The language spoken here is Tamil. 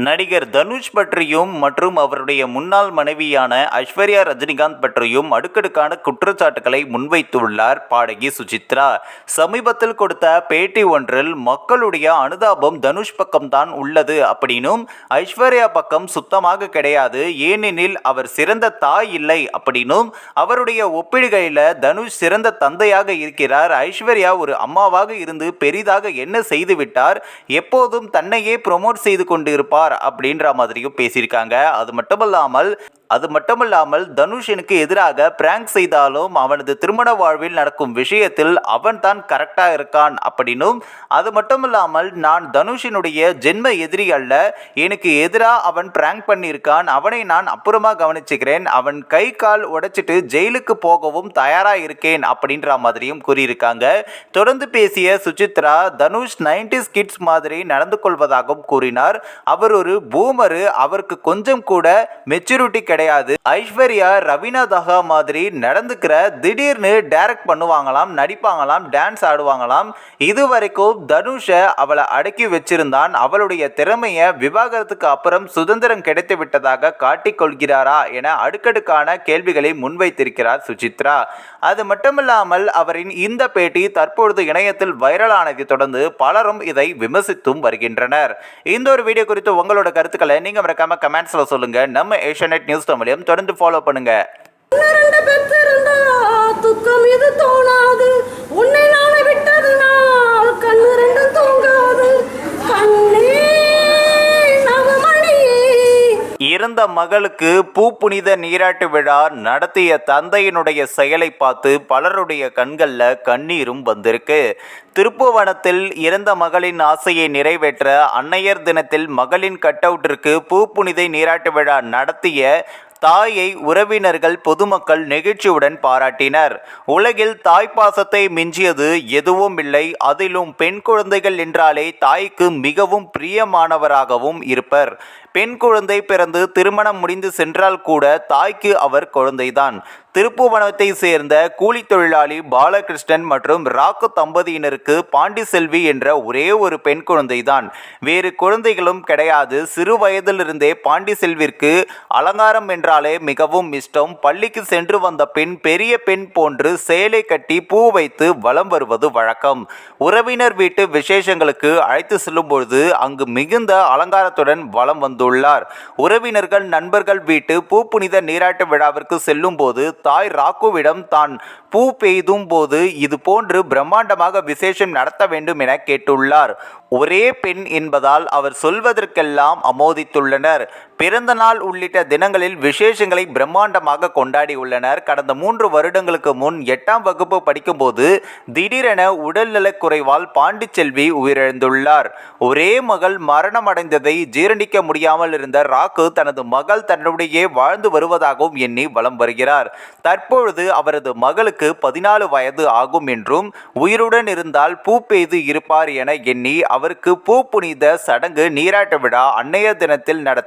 நடிகர் தனுஷ் பற்றியும் மற்றும் அவருடைய முன்னாள் மனைவியான ஐஸ்வர்யா ரஜினிகாந்த் பற்றியும் அடுக்கடுக்கான குற்றச்சாட்டுகளை முன்வைத்துள்ளார் பாடகி சுசித்ரா. சமீபத்தில் கொடுத்த பேட்டி ஒன்றில் மக்களுடைய அனுதாபம் தனுஷ் பக்கம்தான் உள்ளது அப்படின்னும் ஐஸ்வர்யா பக்கம் சுத்தமாக கிடையாது, ஏனெனில் அவர் சிறந்த தாய் இல்லை அப்படின்னும் அவருடைய ஒப்பிடுகையில் தனுஷ் சிறந்த தந்தையாக இருக்கிறார், ஐஸ்வர்யா ஒரு அம்மாவாக இருந்து பெரிதாக என்ன செய்துவிட்டார், எப்போதும் தன்னையே ப்ரொமோட் செய்து கொண்டு இருப்பார் அப்படின்ற மாதிரியும் பேசியிருக்காங்க. அது மட்டுமல்லாமல் தனுஷ் எனக்கு எதிராக பிராங்க் செய்தாலும் அவனது திருமண வாழ்வில் நடக்கும் விஷயத்தில் அவன் தான் கரெக்டா இருக்கான் அப்படின்னும், அது மட்டுமல்லாமல் நான் தனுஷினுடைய ஜென்ம எதிரி அல்ல, எனக்கு எதிராக அவன் பிராங்க் பண்ணியிருக்கான், அவனை நான் அப்புறமா கவனிச்சுக்கிறேன், அவன் கை கால் உடைச்சிட்டு ஜெயிலுக்கு போகவும் தயாரா இருக்கேன் அப்படின்ற மாதிரியும் கூறியிருக்காங்க. தொடர்ந்து பேசிய சுசித்ரா தனுஷ் 90s கிட்ஸ் மாதிரி நடந்து கொள்வதாகவும் கூறினார். அவர் ஒரு பூமரு, அவருக்கு கொஞ்சம் கூட மெச்சூரிட்டி கிடையாது. ஐஸ்வர்யா ரவீனா தஹா மாதிரி நடந்துக்கிற, திடீர்னு டைரக்ட் பண்ணுவாங்களாம், நடிப்பாங்களாம், டான்ஸ் ஆடுவாங்களாம். இதுவரைக்கும் தனுஷை அவளை அடக்கி வச்சிருந்தான், அவளுடைய திறமையை விவாகரத்துக்கு அப்புறம் சுதந்திரம் கிடைத்து விட்டதாக காட்டிக் கொள்கிறாரா என அடுக்கடுக்கான கேள்விகளை முன்வைத்திருக்கிறார் சுசித்ரா. அது மட்டுமில்லாமல் அவரின் இந்த பேட்டி தற்பொழுது இணையத்தில் வைரலானதை தொடர்ந்து பலரும் இதை விமர்சித்தும் வருகின்றனர். இந்த ஒரு வீடியோ குறித்து உங்களோட கருத்துக்களை நீங்க மறக்காம கமெண்ட்ஸ்ல சொல்லுங்க. நம்ம ஏஷியாநெட் நியூஸ் தமிழையும் தொடர்ந்து ஃபாலோ பண்ணுங்க. இறந்த மகளுக்கு பூப்புனித நீராட்டு விழா நடத்திய தந்தையினுடைய செயலை பார்த்து பலருடைய கண்கள்ல கண்ணீரும் வந்திருக்கு. திருப்புவனத்தில் இறந்த மகளின் ஆசையை நிறைவேற்ற அன்னையர் தினத்தில் மகளின் கட்டவுட்டிற்கு பூப்புனித நீராட்டு விழா நடத்திய தாயை உறவினர்கள் பொதுமக்கள் நெகிழ்ச்சியுடன் பாராட்டினர். உலகில் தாய்ப்பாசத்தை மிஞ்சியது எதுவும் இல்லை, அதிலும் பெண் குழந்தைகள் என்றாலே தாய்க்கு மிகவும் பிரியமானவராகவும் இருப்பர். பெண் குழந்தை பிறந்து திருமணம் முடிந்து சென்றால் கூட தாய்க்கு அவர் குழந்தைதான். திருப்புவனத்தை சேர்ந்த கூலி தொழிலாளி பாலகிருஷ்ணன் மற்றும் ராக்கு தம்பதியினருக்கு பாண்டிசெல்வி என்ற ஒரே ஒரு பெண் குழந்தைதான், வேறு குழந்தைகளும் கிடையாது. சிறு வயதிலிருந்தே பாண்டிசெல்விற்கு அலங்காரம் என்றாலே மிகவும் இஷ்டம். பள்ளிக்கு சென்று வந்த பெண் பெரிய பெண் போன்று சேலை கட்டி பூ வைத்து வலம் வருவது வழக்கம். உறவினர் வீட்டு விசேஷங்களுக்கு அழைத்து செல்லும் பொழுது அங்கு மிகுந்த அலங்காரத்துடன் வலம் வந்துள்ளார். உறவினர்கள் நண்பர்கள் வீட்டு பூப்புனித நீராட்டு விழாவிற்கு செல்லும் போது தாய் ராக்குவிடம் தான் பூ பெய்தும் போது இது போன்று பிரம்மாண்டமாக விசேஷம் நடத்த வேண்டும் என கேட்டுள்ளார். ஒரே பெண் என்பதால் அவர் சொல்வதற்கெல்லாம் அமோதித்துள்ளனர். பிறந்த நாள் உள்ளிட்ட தினங்களில் விசேஷங்களை பிரம்மாண்டமாக கொண்டாடியுள்ளனர். கடந்த 3 வருடங்களுக்கு முன் 8ஆம் வகுப்பு படிக்கும்போது திடீரென உடல்நலக் குறைவால் பாண்டிச்செல்வி உயிரிழந்துள்ளார். ஒரே மகள் மரணமடைந்ததை ஜீரணிக்க முடியாமல் இருந்த ராக்கு தனது மகள் தன்னுடைய வாழ்ந்து வருவதாகவும் எண்ணி வலம் வருகிறார். தற்பொழுது அவரது மகளுக்கு 14 வயது ஆகும் என்றும் உயிருடன் இருந்தால் பூ பெய்து இருப்பார் என எண்ணி அவருக்கு பூ புனித சடங்கு நீராட்டு விழா அன்னையர் தினத்தில் நடத்த